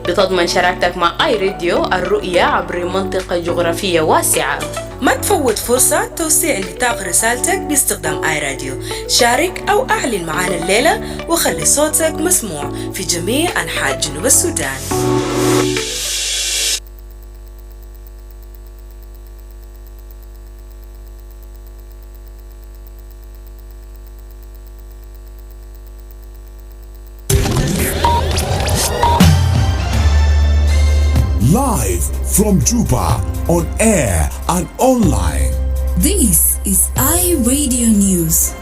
بتضمن شراكتك مع آي راديو الرؤية عبر منطقة جغرافية واسعة. ما تفوت فرصة توسيع نطاق رسالتك باستخدام آي راديو. شارك أو أعلن معنا الليلة وخلي صوتك مسموع في جميع أنحاء جنوب السودان. Live from Juba, on air and online. This is iRadio News.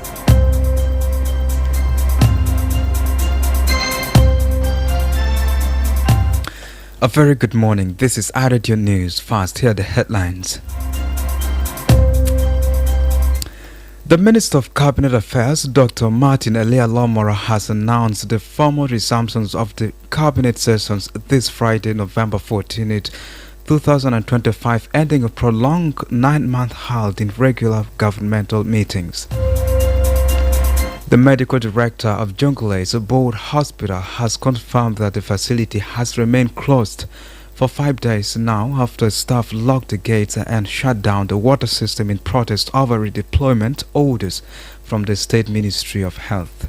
A very good morning. This is iRadio News. First, here are the headlines. The Minister of Cabinet Affairs, Dr. Martin Elia Lomora, has announced the formal resumptions of the Cabinet sessions this Friday, November 14, 2025, ending a prolonged 9-month halt in regular governmental meetings. The medical director of Jonglei's Board Hospital has confirmed that the facility has remained closed for 5 days now after staff locked the gates and shut down the water system in protest over redeployment orders from the State Ministry of Health.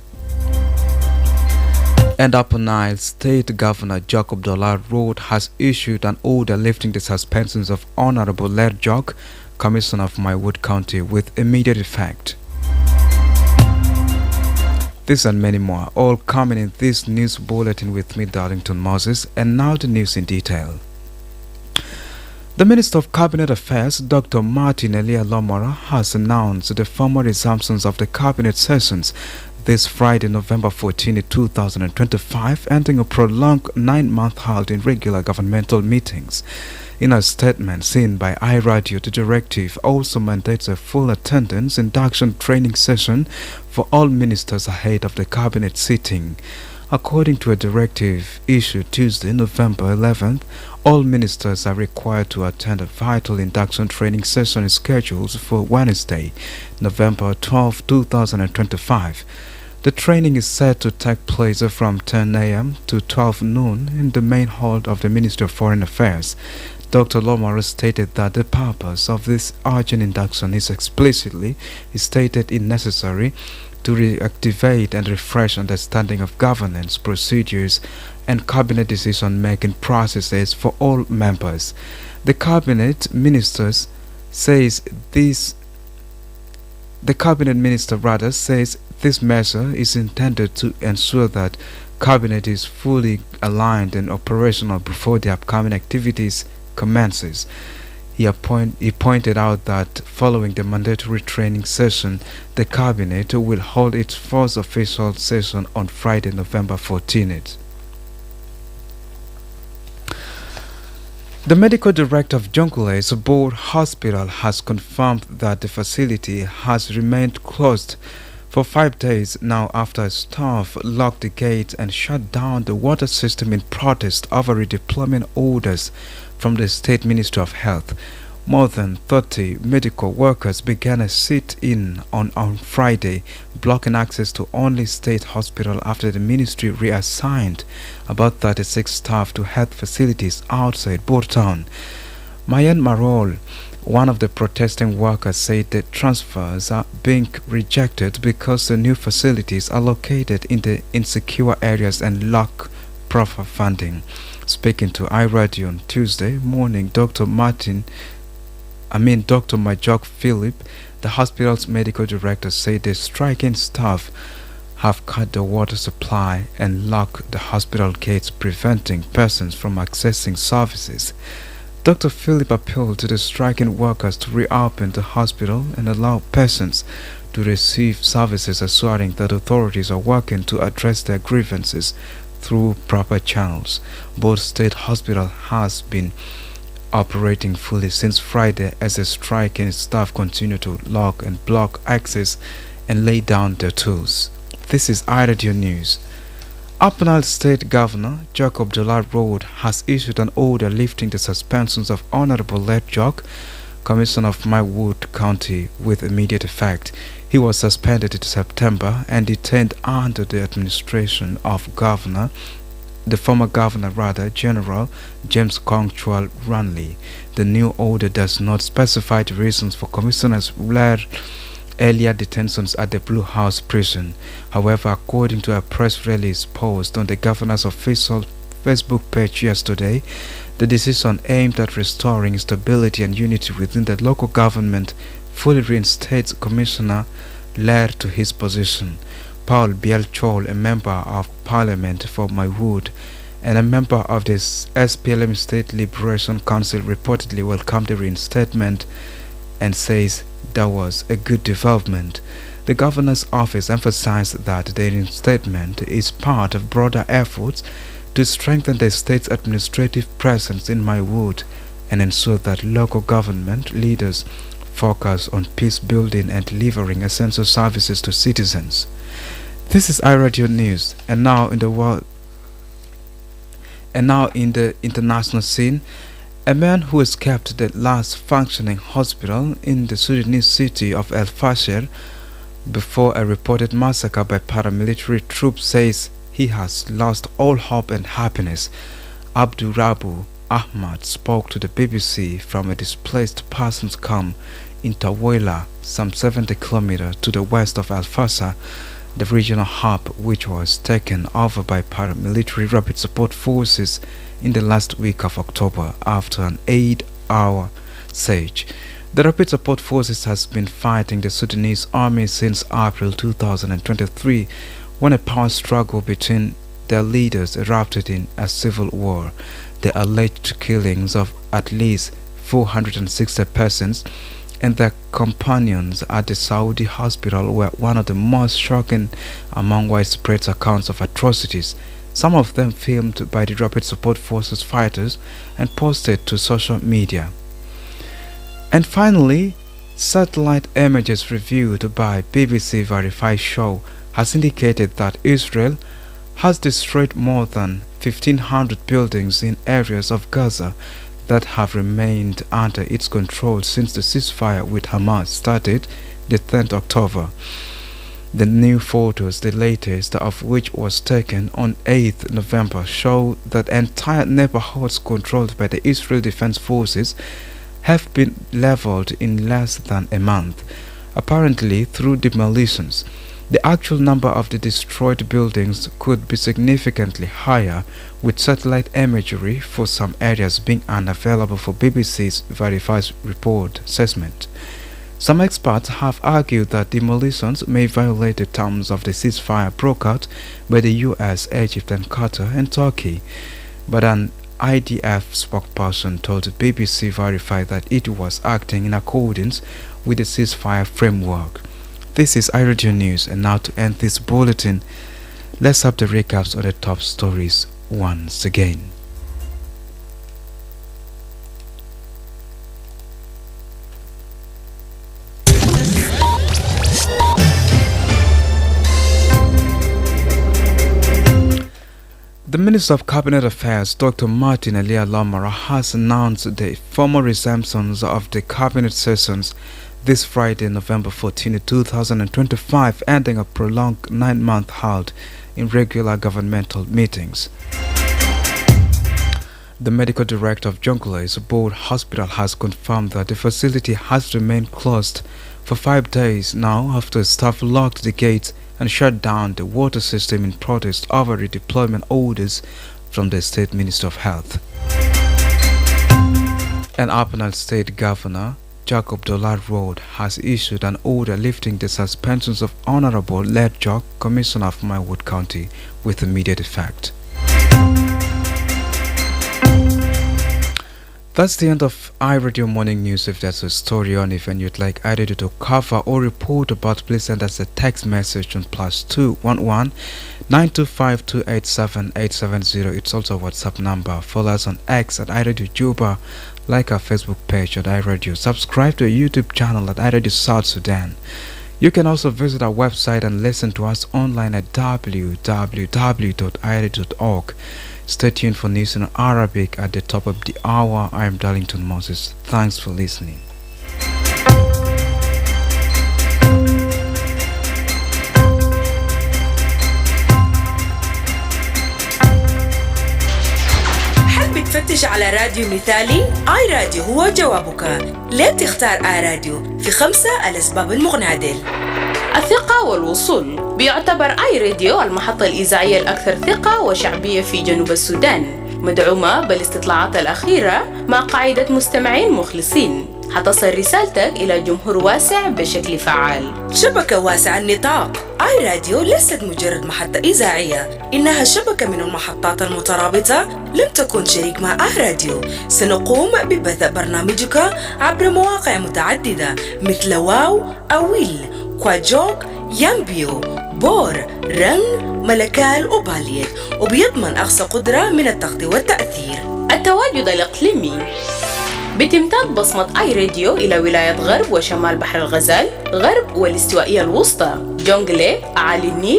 And Upper Nile State Governor Jacob Dollar Road has issued an order lifting the suspensions of Honorable Laird Jog, Commissioner of Mywood County, with immediate effect. This and many more, all coming in this news bulletin with me, Darlington Moses, and now the news in detail. The Minister of Cabinet Affairs, Dr. Martin Elia Lomora, has announced the formal resumptions of the Cabinet sessions this Friday, November 14, 2025, ending a prolonged 9-month halt in regular governmental meetings. In a statement seen by iRadio, the directive also mandates a full attendance induction training session for all ministers ahead of the cabinet sitting. According to a directive issued Tuesday, November 11th, all ministers are required to attend a vital induction training session scheduled for Wednesday, November 12, 2025. The training is set to take place from 10 a.m. to 12 noon in the main hall of the Ministry of Foreign Affairs. Dr. Lomara stated that the purpose of this urgent induction is explicitly stated in necessary to reactivate and refresh understanding of governance procedures and cabinet decision-making processes for all members. The cabinet minister says this measure is intended to ensure that cabinet is fully aligned and operational before the upcoming activities commences. He pointed out that following the mandatory training session, the cabinet will hold its first official session on Friday, November 14th. The medical director of Jonglei's Board Hospital has confirmed that the facility has remained closed for 5 days now after staff locked the gates and shut down the water system in protest over redeployment orders from the State Ministry of Health. More than 30 medical workers began a sit-in on Friday, blocking access to only state hospital after the ministry reassigned about 36 staff to health facilities outside Bourtown. Mayan Marol, one of the protesting workers, said the transfers are being rejected because the new facilities are located in the insecure areas and lack proper funding. Speaking to iRadio on Tuesday morning, Dr. Majok Philip, the hospital's medical director, said the striking staff have cut the water supply and locked the hospital gates, preventing persons from accessing services. Dr. Philip appealed to the striking workers to reopen the hospital and allow persons to receive services, assuring that authorities are working to address their grievances through proper channels. Both state hospital has been operating fully since Friday as the striking staff continue to lock and block access and lay down their tools. This is iRadio News. Upper Nile State Governor Jacob Dollar Road has issued an order lifting the suspensions of Honorable Laird Jog, Commissioner of Mywood County, with immediate effect. He was suspended in September and detained under the administration of Governor the former governor, General James Kongchwal Ranley. The new order does not specify the reasons for Commissioner Blair's earlier detentions at the Blue House prison. However, according to a press release post on the governor's official Facebook page yesterday, the decision aimed at restoring stability and unity within the local government fully reinstates Commissioner Blair to his position. Paul Bielchol, a member of parliament for Maywood and a member of the SPLM State Liberation Council, reportedly welcomed the reinstatement and says that was a good development. The governor's office emphasized that the reinstatement is part of broader efforts to strengthen the state's administrative presence in Maywood and ensure that local government leaders focus on peace building and delivering essential services to citizens. This is iRadio News, and now in the international scene, a man who escaped the last functioning hospital in the Sudanese city of El Fasher before a reported massacre by paramilitary troops says he has lost all hope and happiness. Abdurabu Ahmad spoke to the BBC from a displaced persons camp in Tawoila, some 70 kilometers to the west of Al Fasher, the regional hub which was taken over by paramilitary rapid support forces in the last week of October after an 8-hour siege. The rapid support forces has been fighting the Sudanese army since April 2023, when a power struggle between their leaders erupted in a civil war. The alleged killings of at least 460 persons and their companions at the Saudi hospital were one of the most shocking among widespread accounts of atrocities, some of them filmed by the Rapid Support Forces fighters and posted to social media. And finally, satellite images reviewed by BBC Verified show has indicated that Israel has destroyed more than 1,500 buildings in areas of Gaza that have remained under its control since the ceasefire with Hamas started the 10th October. The new photos, the latest of which was taken on 8th November, show that entire neighborhoods controlled by the Israel Defense Forces have been leveled in less than a month, apparently through demolitions. The actual number of the destroyed buildings could be significantly higher, with satellite imagery for some areas being unavailable for BBC's Verified report assessment. Some experts have argued that demolitions may violate the terms of the ceasefire brokered by the US, Egypt and Qatar and Turkey, but an IDF spokesperson told BBC Verified that it was acting in accordance with the ceasefire framework. This is iRadio News, and now to end this bulletin, let's have the recaps of the top stories once again. The Minister of Cabinet Affairs, Dr. Martin Elia Lamara, has announced the formal resumptions of the cabinet sessions this Friday, November 14, 2025, ending a prolonged 9-month halt in regular governmental meetings. The medical director of Jonglei Board Hospital has confirmed that the facility has remained closed for 5 days now after staff locked the gates and shut down the water system in protest over redeployment orders from the State Minister of Health. An Upper State Governor, Jacob Dolar Road, has issued an order lifting the suspensions of Honorable Led Jock, Commissioner of Maywood County, with immediate effect. That's the end of iRadio Morning News. If there's a story on it and you'd like iRadio to cover or report about, please send us a text message on +211 925 287 870. It's also a WhatsApp number. Follow us on X at iRadio Juba, like our Facebook page at iRadio, subscribe to our YouTube channel at iRadio South Sudan. You can also visit our website and listen to us online at www.iradio.org. Stay tuned for news in Arabic at the top of the hour. I am Darlington Moses. Thanks for listening. بتفتش على راديو مثالي؟ آي راديو هو جوابك. ليه تختار آي راديو؟ في 5 الأسباب المغنى. الثقة والوصول. بيعتبر آي راديو المحطة الإذاعية الأكثر ثقة وشعبية في جنوب السودان، مدعومة بالاستطلاعات الأخيرة مع قاعدة مستمعين مخلصين. حتصل رسالتك إلى جمهور واسع بشكل فعال. شبكة واسعة النطاق. آي راديو ليست مجرد محطة إذاعية، إنها شبكة من المحطات المترابطة. لم تكن شريك مع آي راديو، سنقوم ببث برنامجك عبر مواقع متعددة مثل واو، أويل، كواجوك، يامبيو، بور، رن، ملكال وباليت، وبيضمن أقصى قدرة من التغطية والتأثير. التواجد الإقليمي. بتمتد بصمة آي راديو إلى ولاية غرب وشمال بحر الغزال، غرب والاستوائية الوسطى، جونغلي، أعالي النيل